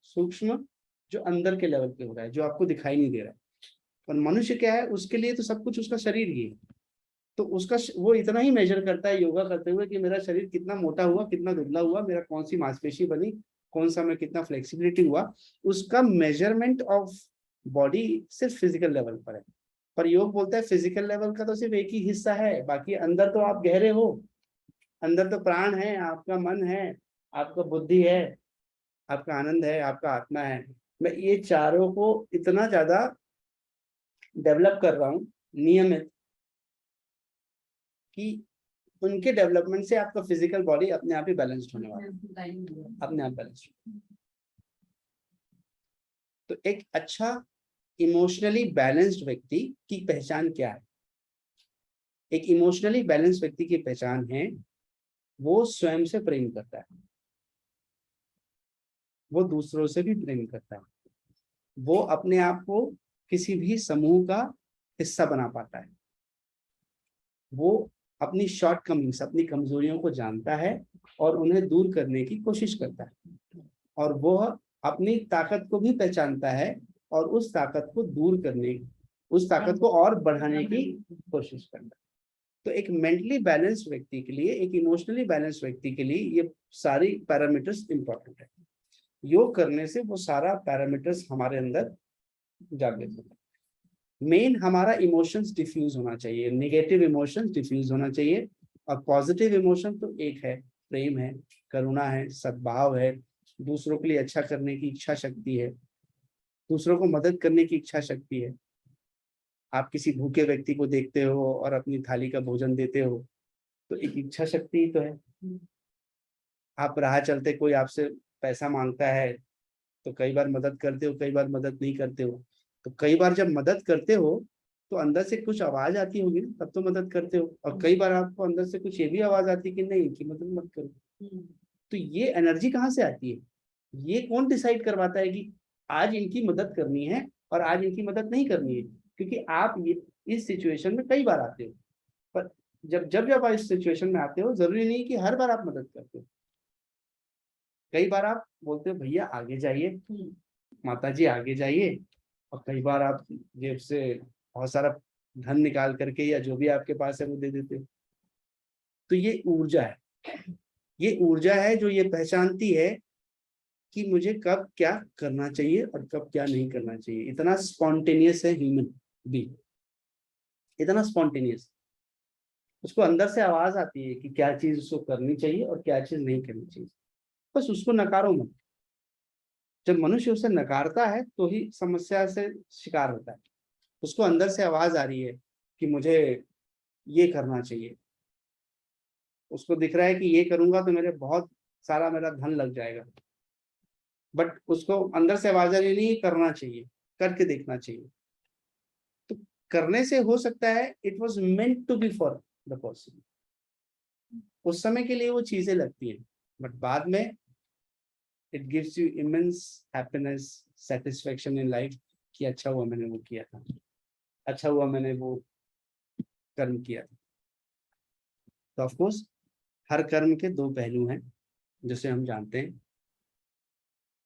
सूक्ष्म जो अंदर के लेवल पे हो रहा है, जो आपको दिखाई नहीं दे रहा है। और मनुष्य क्या है, उसके लिए तो सब कुछ उसका शरीर ही है। तो उसका वो इतना ही मेजर करता है योगा करते हुए कि मेरा शरीर कितना मोटा हुआ, कितना दुबला हुआ, मेरा कौन सी मांसपेशी बनी, कौन सा में कितना फ्लेक्सिबिलिटी हुआ। उसका मेजरमेंट ऑफ बॉडी सिर्फ फिजिकल लेवल पर है। पर योग बोलता है फिजिकल लेवल का तो सिर्फ एक ही हिस्सा है, बाकी अंदर तो आप गहरे हो। अंदर तो प्राण है, आपका मन है, आपका बुद्धि है, आपका आनंद है, आपका आत्मा है। मैं ये चारों को इतना ज्यादा डेवलप कर रहा हूँ नियमित कि उनके डेवलपमेंट से आपका फिजिकल बॉडी अपने आप ही बैलेंस्ड होने वाला है, अपने आप बैलेंस्ड। तो एक अच्छा इमोशनली बैलेंस्ड व्यक्ति की पहचान क्या है? एक इमोशनली बैलेंस्ड व्यक्ति की पहचान है वो स्वयं से प्रेम करता है, वो दूसरों से भी प्रेम करता है, वो अपने आप को किसी भी समूह का हिस्सा बना पाता है, वो अपनी शॉर्टकमिंग्स, अपनी कमजोरियों को जानता है और उन्हें दूर करने की कोशिश करता है, और वो अपनी ताकत को भी पहचानता है और उस ताकत को दूर करने, उस ताकत को और बढ़ाने की कोशिश करता है। तो एक मेंटली बैलेंस्ड व्यक्ति के लिए, एक इमोशनली बैलेंस्ड व्यक्ति के लिए ये सारी पैरामीटर्स इंपॉर्टेंट है। योग करने से वो सारा पैरामीटर्स हमारे अंदर जागृत होता है। मेन हमारा इमोशंस डिफ्यूज होना चाहिए, नेगेटिव इमोशंस डिफ्यूज होना चाहिए, और पॉजिटिव इमोशन तो एक है, प्रेम है, करुणा है, सद्भाव है, दूसरों के लिए अच्छा करने की इच्छा शक्ति है, दूसरों को मदद करने की इच्छा शक्ति है। आप किसी भूखे व्यक्ति को देखते हो और अपनी थाली का भोजन देते हो तो एक इच्छा शक्ति ही तो है। आप राह चलते कोई आपसे पैसा मांगता है तो कई बार मदद करते हो, कई बार मदद नहीं करते हो। तो कई बार जब मदद करते हो तो अंदर से कुछ आवाज आती होगी ना, तब तो मदद करते हो, और कई बार आपको अंदर से कुछ ये भी आवाज आती है कि नहीं, कि मदद मत करो। तो ये एनर्जी कहाँ से आती है? ये कौन डिसाइड करवाता है कि आज इनकी मदद करनी है और आज इनकी मदद नहीं करनी है? क्योंकि आप ये इस सिचुएशन में कई बार आते हो, पर जब जब जब आप इस सिचुएशन में आते हो जरूरी नहीं कि हर बार आप मदद करते हो। कई बार आप बोलते हो भैया आगे जाइए, माता जी आगे जाइए, और कई बार आप जेब से बहुत सारा धन निकाल करके या जो भी आपके पास है वो दे देते हो। तो ये ऊर्जा है, ये ऊर्जा है जो ये पहचानती है कि मुझे कब क्या करना चाहिए और कब क्या नहीं करना चाहिए। इतना स्पॉन्टेनियस है ह्यूमन बीइंग। इतना स्पॉन्टेनियस। उसको अंदर से आवाज आती है कि क्या चीज उसको करनी चाहिए और क्या चीज नहीं करनी चाहिए, बस उसको नकारो मत। जब मनुष्य उसे नकारता है तो ही समस्या से शिकार होता है। उसको अंदर से आवाज आ रही है कि मुझे ये करना चाहिए, उसको दिख रहा है कि ये करूंगा तो मेरे बहुत सारा मेरा धन लग जाएगा, बट उसको अंदर से आवाज आ रही नहीं, करना चाहिए, करके देखना चाहिए। तो करने से हो सकता है it was meant to be for the person, उस समय के लिए वो चीजें लगती हैं, बट बाद में it gives you immense happiness, satisfaction in life कि अच्छा हुआ मैंने वो किया था, अच्छा हुआ मैंने वो कर्म किया था। तो ऑफकोर्स हर कर्म के दो पहलू हैं जिसे हम जानते हैं,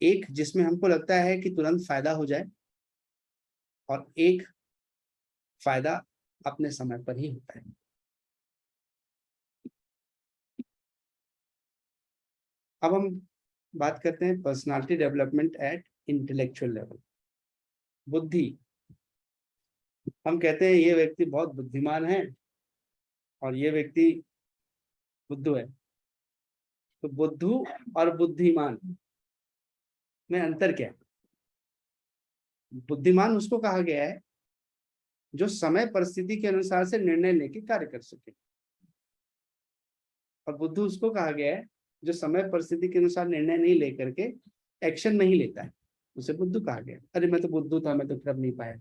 एक जिसमें हमको लगता है कि तुरंत फायदा हो जाए, और एक फायदा अपने समय पर ही होता है। अब हम बात करते हैं personality development at intellectual level. बुद्धि, हम कहते हैं ये व्यक्ति बहुत बुद्धिमान है और ये व्यक्ति बुद्धू है। तो बुद्धू और बुद्धिमान में अंतर क्या है? बुद्धिमान उसको कहा गया है जो समय परिस्थिति के अनुसार से निर्णय लेके कार्य कर सके, और बुद्धू उसको कहा गया है जो समय परिस्थिति के अनुसार निर्णय नहीं लेकर के एक्शन नहीं लेता है, उसे बुद्धू कहा गया। अरे मैं तो बुद्धू था, मैं तो कर नहीं पाया,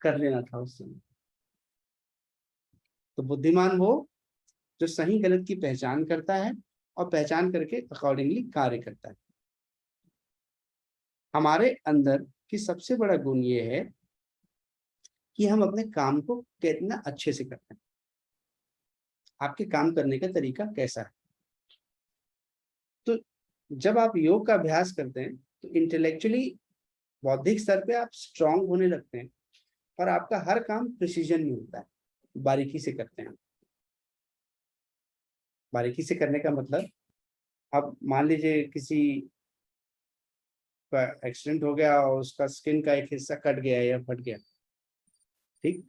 कर लेना था उस समय। तो बुद्धिमान वो जो सही गलत की पहचान करता है और पहचान करके अकॉर्डिंगली कार्य करता है। हमारे अंदर की सबसे बड़ा गुण ये है कि हम अपने काम को कितना अच्छे से करते हैं। आपके काम करने का तरीका कैसा है? तो जब आप योग का अभ्यास करते हैं तो इंटेलेक्चुअली, बौद्धिक स्तर पे आप स्ट्रांग होने लगते हैं, और आपका हर काम प्रिसीजन में होता है, बारीकी से करते हैं। बारीकी से करने का मतलब, अब मान लीजिए किसी का एक्सीडेंट हो गया और उसका स्किन का एक हिस्सा कट गया या फट गया, ठीक,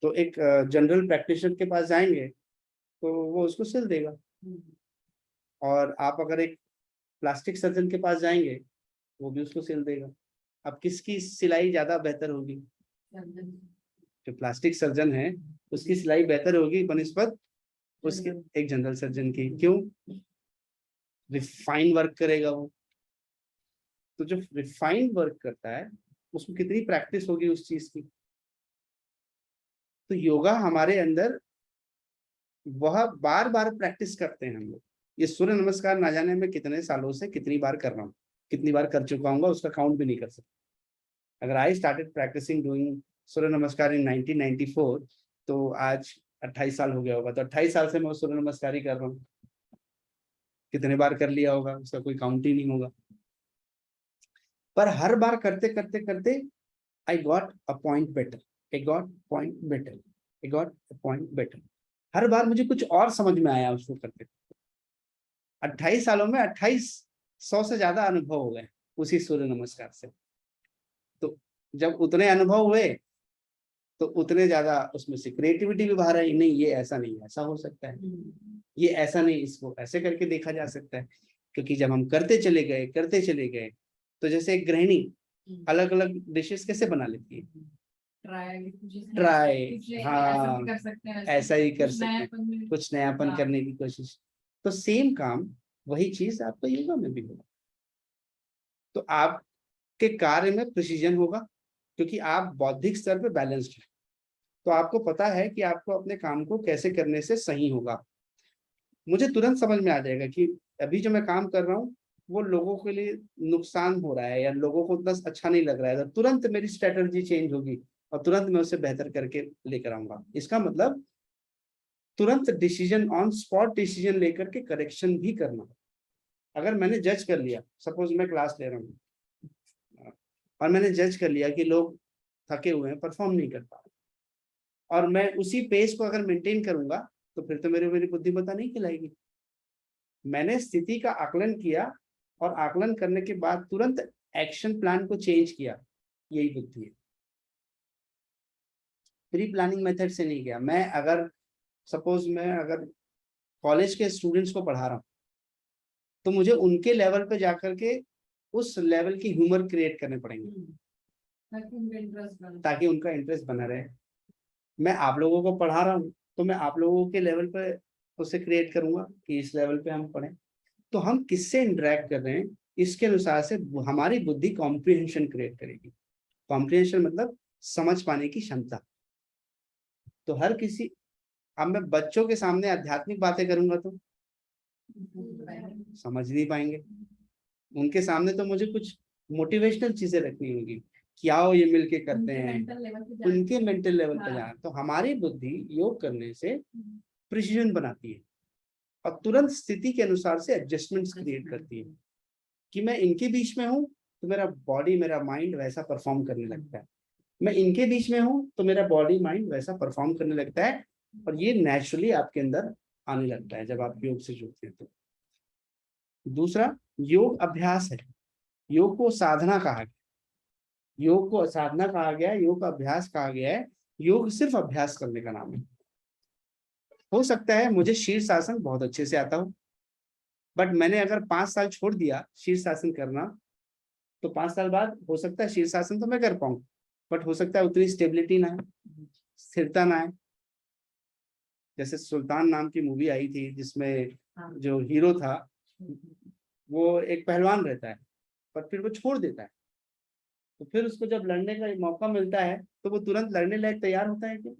तो एक जनरल प्रैक्टिशनर के पास जाएंगे तो वो उसको सिल देगा, और आप अगर एक प्लास्टिक सर्जन के पास जाएंगे वो भी उसको सिल देगा। अब किसकी सिलाई ज्यादा बेहतर होगी? जो प्लास्टिक सर्जन है उसकी सिलाई बेहतर होगी बनिस्बत उसके एक जनरल सर्जन की। क्यों? रिफाइन वर्क करेगा वो। तो जो रिफाइन वर्क करता है उसको कितनी प्रैक्टिस होगी उस चीज की। तो योगा हमारे अंदर वह बार बार प्रैक्टिस करते हैं हम लोग। ये सूर्य नमस्कार ना जाने में कितने सालों से कितनी बार कर रहा हूँ, कितनी बार कर चुका हूँ उसका काउंट भी नहीं कर सकता। अगर आई स्टार्टेड प्रैक्टिसिंग डूइंग सूर्य नमस्कार इन 1994, तो आज 28 साल हो गया होगा। तो 28 साल से मैं सूर्य नमस्कार ही कर रहा हूँ, कितने बार कर लिया होगा उसका कोई काउंट ही नहीं होगा। पर हर बार करते करते करते I got a point better, I got point better, I got a point better. हर बार मुझे कुछ और समझ में आया उसको करते। 28 सालों में 2800 से ज्यादा अनुभव हो गए उसी सूर्य नमस्कार से। तो जब उतने अनुभव हुए तो उतने ज्यादा उसमें से क्रिएटिविटी भी बाहर आई। नहीं, ये ऐसा नहीं, ऐसा हो सकता है, ये ऐसा नहीं, इसको ऐसे करके देखा जा सकता है। क्योंकि जब हम करते चले गए तो जैसे एक गृहिणी अलग अलग डिशेस कैसे बना लेती है, ट्राई, हाँ, ऐसा ही कर सकते हैं, कुछ नयापन करने की कोशिश। तो सेम काम, वही चीज आपको योगा में भी होगा। तो आपके कार्य में प्रिसीजन होगा क्योंकि आप बौद्धिक स्तर पे बैलेंस्ड हैं। तो आपको पता है कि आपको अपने काम को कैसे करने से सही होगा। मुझे तुरंत समझ में आ जाएगा कि अभी जो मैं काम कर रहा हूँ वो लोगों के लिए नुकसान हो रहा है या लोगों को उतना अच्छा नहीं लग रहा है, तो तुरंत मेरी स्ट्रेटजी चेंज होगी और तुरंत मैं उसे बेहतर करके लेकर आऊंगा। इसका मतलब तुरंत डिसीजन, ऑन स्पॉट डिसीजन लेकर के करेक्शन भी करना। अगर मैंने जज कर लिया, सपोज मैं क्लास ले रहा हूँ और मैंने जज कर लिया कि लोग थके हुए हैं, परफॉर्म नहीं कर पा रहे, और मैं उसी पेस को अगर मेंटेन करूंगा तो फिर तो मेरी बुद्धिमत्ता नहीं खिलाएगी। मैंने स्थिति का आकलन किया और आकलन करने के बाद तुरंत एक्शन प्लान को चेंज किया, यही बुद्धि है। प्री प्लानिंग मेथड से नहीं गया। मैं अगर सपोज मैं अगर कॉलेज के स्टूडेंट्स को पढ़ा रहा हूँ, तो मुझे उनके लेवल पे जाकर के उस लेवल की ह्यूमर क्रिएट करने पड़ेंगे ताकि उनका इंटरेस्ट बना रहे। मैं आप लोगों को पढ़ा रहा हूँ तो मैं आप लोगों के लेवल पे उसे क्रिएट करूंगा कि इस लेवल पे हम पढ़ें। तो हम किससे इंटरेक्ट कर रहे हैं इसके अनुसार से हमारी बुद्धि कॉम्प्रिहेंशन क्रिएट करेगी। कॉम्प्रिहेंशन मतलब समझ पाने की क्षमता। तो हर किसी, अब मैं बच्चों के सामने आध्यात्मिक बातें करूंगा तो समझ नहीं पाएंगे। उनके सामने तो मुझे कुछ मोटिवेशनल चीजें रखनी होगी कि आओ ये मिलके करते हैं, उनके मेंटल लेवल पर जाना। तो हमारी बुद्धि योग करने से प्रिसीजन बनाती है और तुरंत स्थिति के अनुसार से एडजस्टमेंट्स क्रिएट करती है कि मैं इनके बीच में हूँ तो मेरा बॉडी मेरा माइंड वैसा परफॉर्म करने लगता है, मैं इनके बीच में हूँ तो मेरा बॉडी माइंड वैसा परफॉर्म करने लगता है। और ये नेचुरली आपके अंदर आने लगता है जब आप योग से जुड़ते हैं। तो दूसरा, योग अभ्यास है। योग को साधना कहा गया, योग को साधना कहा गया है, योग का अभ्यास कहा गया है। योग सिर्फ अभ्यास करने का नाम है। हो सकता है मुझे शीर्षासन बहुत अच्छे से आता हो, बट मैंने अगर 5 साल छोड़ दिया शीर्षासन करना, तो 5 साल बाद हो सकता है शीर्षासन तो मैं कर पाऊं, बट हो सकता है उतनी स्टेबिलिटी ना है, स्थिरता ना है। जैसे सुल्तान नाम की मूवी आई थी जिसमें जो हीरो था वो एक पहलवान रहता है, पर फिर वो छोड़ देता है। तो फिर उसको जब लड़ने का मौका मिलता है तो वो तुरंत लड़ने लायक तैयार होता है कि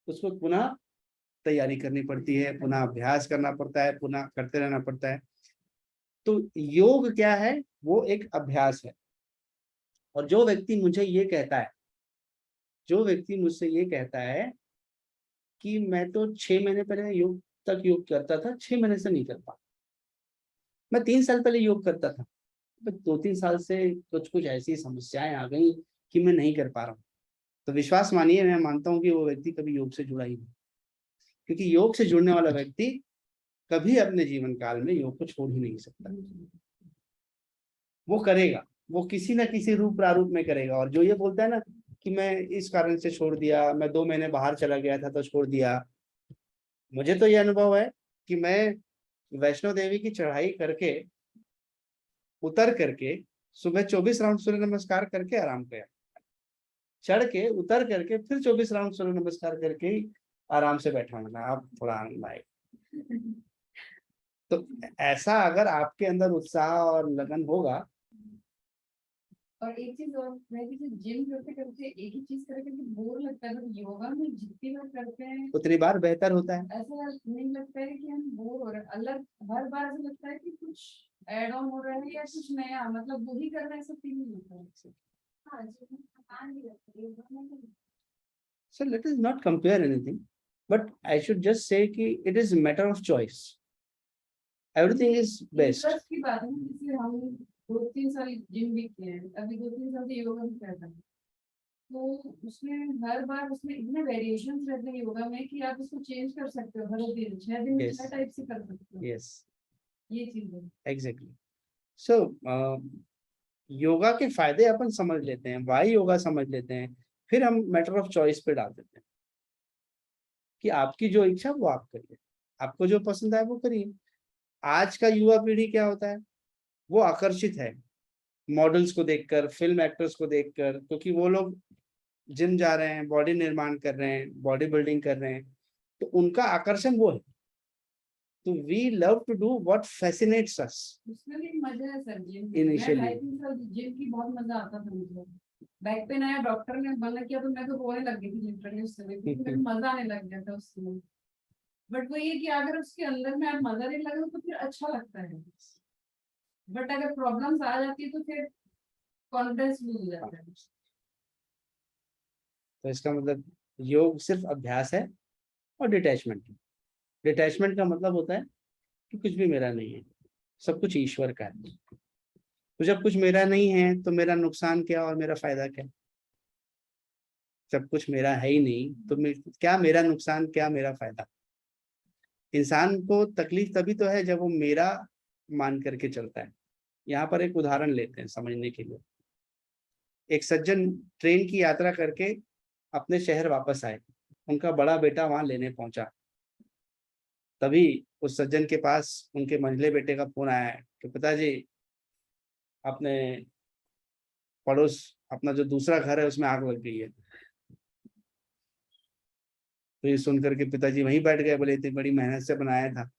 उसको पुनः तैयारी करनी पड़ती है, पुनः अभ्यास करना पड़ता है, पुनः करते रहना पड़ता है। तो योग क्या है? वो एक अभ्यास है। और जो व्यक्ति मुझे ये कहता है, जो व्यक्ति मुझसे ये कहता है कि मैं तो 6 महीने पहले योग करता था, 6 महीने से नहीं कर पा, मैं 3 साल पहले योग करता था, 2-3 साल से कुछ ऐसी समस्याएं आ गई कि मैं नहीं कर पा रहा हूँ, तो विश्वास मानिए मैं मानता हूँ कि वो व्यक्ति कभी योग से जुड़ा ही नहीं। क्योंकि योग से जुड़ने वाला व्यक्ति कभी अपने जीवन काल में योग को छोड़ ही नहीं सकता। वो करेगा, वो किसी ना किसी रूप प्रारूप में करेगा। और जो ये बोलता है ना कि मैं इस कारण से छोड़ दिया, मैं 2 महीने बाहर चला गया था तो छोड़ दिया, मुझे तो ये अनुभव है कि मैं वैष्णो देवी की चढ़ाई करके उतर करके सुबह 24 राउंड सूर्य नमस्कार करके आराम किया, चढ़ के उतर करके फिर 24 राउंड सूर्य नमस्कार करके ही आराम से बैठा हूँ। आप थोड़ा आनंद आएगा। तो ऐसा अगर आपके अंदर उत्साह और लगन होगा। और एक चीज और है कि जिम करते करते एक ही चीज करके बोर लगता है, तो योगा में जितनी बार करते हैं उतनी बार बेहतर होता है। ऐसा नहीं लगता है कि हम बोर हो रहे हैं, अलग हर बार ऐसा लगता है कि कुछ ऐड ऑन हो रहा है या कुछ नया, मतलब वही कर रहे हैं, ऐसा फील नहीं होता है। हाँ जी, थकान नहीं लगती है। So let us not compare anything, but I should just say कि it is a matter of choice. Everything is best. Interest की बात है, जैसे हम 2-3 साल जिम भी किए हैं, अभी 2-3 साल से योगा भी करते हैं, तो उसमें हर बार उसमें इतने वेरिएशंस रहते हैं योगा में कि आप उसको चेंज कर सकते हो, हर दिन 6 दिन में Yes. 6 टाइप से कर सकते हो। Yes. ये चीज है। Exactly. So योगा के फायदे अपन समझ लेते हैं, वाई योगा समझ लेते हैं, फिर हम मैटर ऑफ चॉइस पे डाल देते हैं कि आपकी जो इच्छा वो आप करिए, आपको जो पसंद है वो करिए। आज का युवा पीढ़ी क्या होता है, वो आकर्षित है मॉडल्स को देखकर, फिल्म एक्टर्स को देखकर, क्योंकि वो लोग जिम जा रहे हैं, बॉडी निर्माण कर रहे हैं, बॉडी बिल्डिंग कर रहे हैं, तो उनका आकर्षण वो है। तो we love to do what fascinates us. उसमें भी मजा है सर जिम में। Initially. मैं 2-3 साल जिम की बहुत मजा आता था मुझे। बैक पेन आया, डॉक्टर ने मना किया तो मैं तो रोने लग गई थी लिटरली उस समय, क्योंकि मुझे मजा आने लग गया था उस समय। बट वो ये कि अगर उसके अंदर में आप मजा नहीं लगे तो फिर अच्छा लगता है, बट अगर प्रॉब्लम्स आ जाती है तो फिर कॉन्फिडेंस लूज हो जाता है। तो इसका मतलब योग सिर्फ अभ्यास है और डिटैचमेंट। डिटैचमेंट का मतलब होता है कि कुछ भी मेरा नहीं है, सब कुछ ईश्वर का है। तो जब कुछ मेरा नहीं है तो मेरा नुकसान क्या और मेरा फायदा क्या? जब कुछ मेरा है ही नहीं तो क्या मेरा नुकसान, क्या मेरा फायदा? इंसान को तकलीफ तभी तो है जब वो मेरा मान करके चलता है। यहाँ पर एक उदाहरण लेते हैं समझने के लिए। एक सज्जन ट्रेन की यात्रा करके अपने शहर वापस आए, उनका बड़ा बेटा वहां लेने पहुंचा। तभी उस सज्जन के पास उनके मंझले बेटे का फोन आया है कि पिताजी, अपने पड़ोस, अपना जो दूसरा घर है उसमें आग लग गई है। तो ये सुनकर के पिताजी वहीं बैठ गए, बोले इतनी बड़ी मेहनत से बनाया था,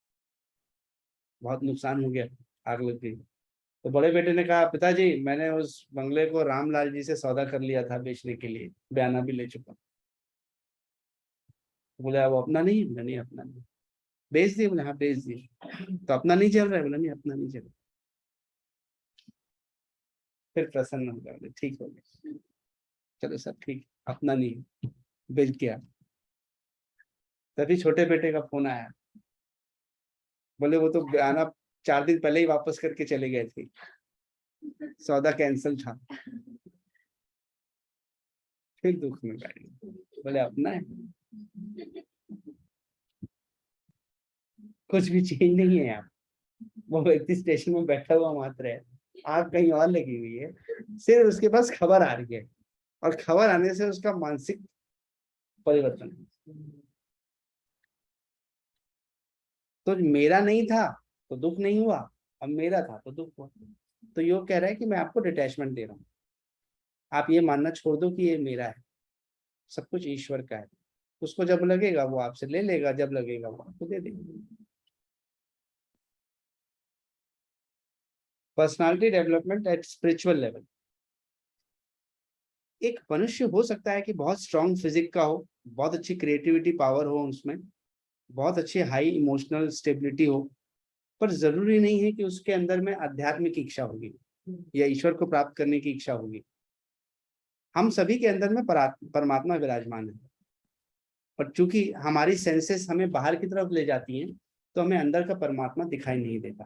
बहुत नुकसान हो गया, आग लग गई। तो बड़े बेटे ने कहा, पिताजी मैंने उस बंगले को रामलाल जी से सौदा कर लिया था बेचने के लिए, बयाना भी ले चुका। बोले वो अपना नहीं? बोला नहीं अपना नहीं। बेच दिए? बोले हाँ बेच दिए। तो अपना नहीं चल रहा है? बोला नहीं अपना नहीं चल रहा। फिर प्रसन्न हो गया, ठीक हो गया, चलो सब ठीक, अपना नहीं, बेच गया। तभी छोटे बेटे का फोन आया, बोले वो तो बयाना 4 दिन पहले ही वापस करके चले गए थे, सौदा कैंसिल था। फिर दुख में बैठ गए, बोले अपना है, कुछ भी चेंज नहीं है यहाँ। वो व्यक्ति स्टेशन में बैठा हुआ मात्र है, आग कहीं और लगी हुई है, सिर्फ उसके पास खबर आ रही है, और खबर आने से उसका मानसिक परिवर्तन। तो मेरा नहीं था तो दुख नहीं हुआ, अब मेरा था तो दुख हुआ। तो योग कह रहा है कि मैं आपको डिटैचमेंट दे रहा हूँ, आप ये मानना छोड़ दो कि ये मेरा है, सब कुछ ईश्वर का है। उसको जब लगेगा वो आपसे ले लेगा, जब लगेगा वो आपको दे देगा। Personality development at spiritual level. एक मनुष्य हो सकता है कि बहुत स्ट्रॉन्ग फिजिक का हो, बहुत अच्छी क्रिएटिविटी पावर हो उसमें, बहुत अच्छी हाई इमोशनल स्टेबिलिटी हो, पर जरूरी नहीं है कि उसके अंदर में आध्यात्मिक इच्छा होगी या ईश्वर को प्राप्त करने की इच्छा होगी। हम सभी के अंदर में परमात्मा विराजमान है, पर चूंकि हमारी सेंसेस हमें बाहर की तरफ ले जाती हैं, तो हमें अंदर का परमात्मा दिखाई नहीं देता,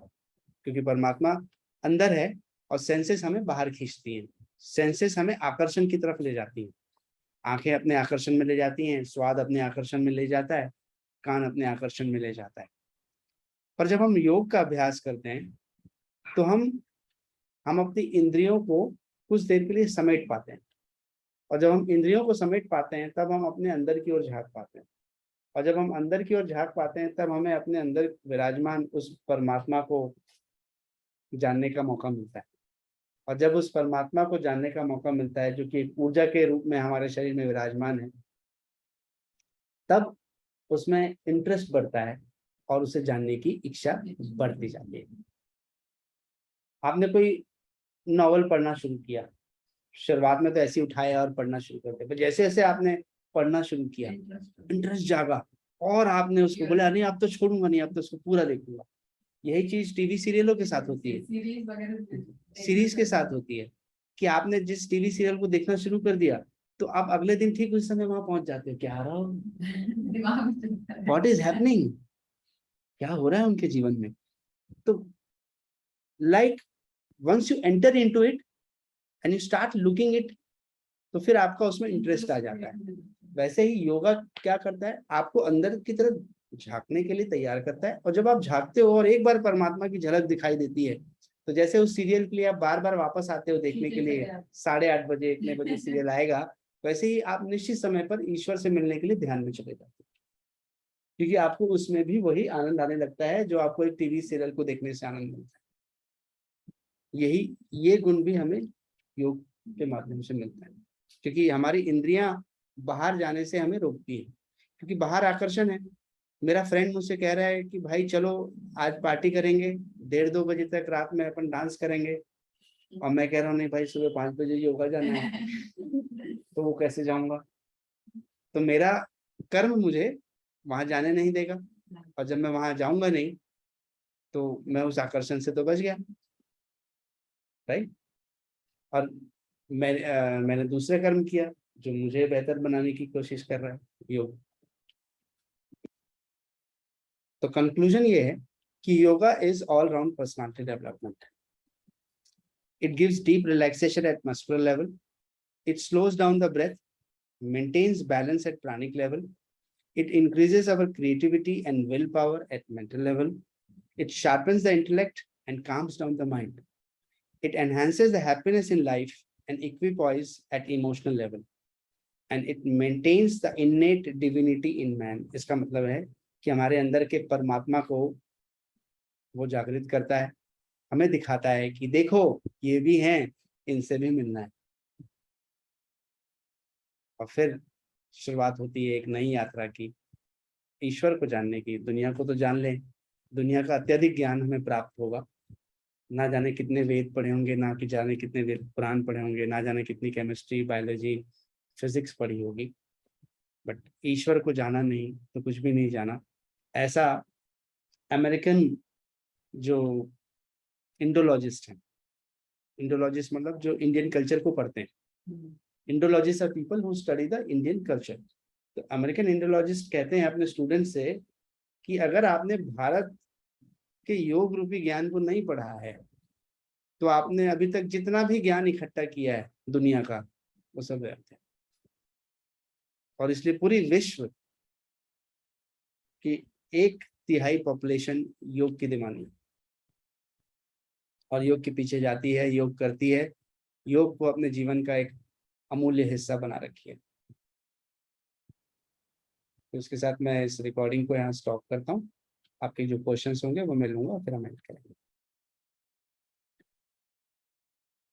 क्योंकि परमात्मा अंदर है और सेंसेस हमें बाहर खींचती हैं। सेंसेस हमें आकर्षण की तरफ ले जाती हैं, आंखें अपने आकर्षण में ले जाती हैं, स्वाद अपने आकर्षण में ले जाता है, कान अपने आकर्षण में ले जाता है। पर जब हम योग का अभ्यास करते हैं तो हम अपनी इंद्रियों को कुछ देर के लिए समेट पाते हैं, और जब हम इंद्रियों को समेट पाते हैं तब हम अपने अंदर की ओर झांक पाते हैं, और जब हम अंदर की ओर झांक पाते हैं तब हमें अपने अंदर विराजमान उस परमात्मा को जानने का मौका मिलता है। और जब उस परमात्मा को जानने का मौका मिलता है, जो कि ऊर्जा के रूप में हमारे शरीर में विराजमान है, तब उसमें इंटरेस्ट बढ़ता है और उसे जानने की इच्छा बढ़ती जाती है। आपने कोई नॉवल पढ़ना शुरू किया, शुरुआत में तो ऐसे ही उठाया और पढ़ना शुरू करते, पर जैसे जैसे आपने पढ़ना शुरू किया, इंटरेस्ट जागा और आपने उसको बोला नहीं अब तो छोड़ूंगा नहीं, अब तो उसको पूरा देखूंगा। यही चीज टीवी सीरियलों के साथ होती है, सीरीज के साथ होती है, कि आपने जिस टीवी सीरियल को देखना शुरू कर दिया तो आप अगले दिन ठीक उस समय वहां पहुंच जाते हो, क्या रहा हो, व्हाट इज हैपनिंग, क्या हो रहा है उनके जीवन में। तो like once you enter into it and you start looking it, तो फिर आपका उसमें इंटरेस्ट आ जाता है। वैसे ही योगा क्या करता है, आपको अंदर की तरफ झांकने के लिए तैयार करता है, और जब आप झांकते हो और एक बार परमात्मा की झलक दिखाई देती है, तो जैसे उस सीरियल के लिए आप बार बार वापस आते हो देखने के लिए, 8:30 बजे, इतने बजे सीरियल आएगा, वैसे ही आप निश्चित समय पर ईश्वर से मिलने के लिए ध्यान में चले जाते हो, क्योंकि आपको उसमें भी वही आनंद आने लगता है जो आपको एक टीवी सीरियल को देखने से आनंद मिलता है। ये गुण भी हमें योग के माध्यम से मिलता है, क्योंकि हमारी इंद्रियां बाहर जाने से हमें रोकती है, क्योंकि बाहर आकर्षण है। मेरा फ्रेंड मुझसे कह रहा है कि भाई चलो आज पार्टी करेंगे, 1:30-2 बजे तक रात में अपन डांस करेंगे, और मैं कह रहा हूँ नहीं भाई सुबह 5 बजे योगा जाना है, तो वो कैसे जाऊंगा। तो मेरा कर्म मुझे वहां जाने नहीं देगा, और जब मैं वहां जाऊंगा नहीं तो मैं उस आकर्षण से तो बच गया, राइट। और मैंने दूसरे कर्म किया जो मुझे बेहतर बनाने की कोशिश कर रहा है, योग। तो कंक्लूजन ये है कि yoga is all round personality development. It gives deep relaxation at muscular level, it slows down the breath, maintains balance at pranic level, it increases our creativity and willpower at mental level, it sharpens the intellect and calms down the mind, it enhances the happiness in life and equipoise at emotional level. And it maintains the innate divinity in man. इसका मतलब है कि हमारे अंदर के परमात्मा को वो जागृत करता है, हमें दिखाता है कि देखो ये भी हैं, इनसे भी मिलना है। और फिर शुरुआत होती है एक नई यात्रा की, ईश्वर को जानने की। दुनिया को तो जान लें, दुनिया का अत्यधिक ज्ञान हमें प्राप्त होगा, ना जाने कितने वेद पढ़े होंगे, ना कि जाने कितने वेद पुराण पढ़े होंगे, ना जाने कितनी केमिस्ट्री, बायोलॉजी, फिजिक्स पढ़ी होगी, बट ईश्वर को जाना नहीं तो कुछ भी नहीं जाना। ऐसा अमेरिकन जो इंडोलॉजिस्ट हैं, इंडोलॉजिस्ट मतलब जो इंडियन कल्चर को पढ़ते हैं, Indologist are people who study the Indian culture. तो अमेरिकन इंडोलॉजिस्ट कहते हैं अपने स्टूडेंट से कि अगर आपने भारत के योग रूपी ज्ञान को नहीं पढ़ा है तो आपने अभी तक जितना भी ज्ञान इकट्ठा किया है दुनिया का, वो सब व्यर्थ है। और इसलिए पूरी विश्व की 1/3 पॉपुलेशन योग की दीवानी और योग के पीछे जाती है, योग करती है, योग को अपने जीवन का एक अमूल्य हिस्सा बना रखी है। तो उसके साथ मैं इस रिकॉर्डिंग को यहाँ स्टॉप करता हूँ। आपके जो क्वेश्चंस होंगे वो मैं लूंगा, फिर हम एंड करेंगे।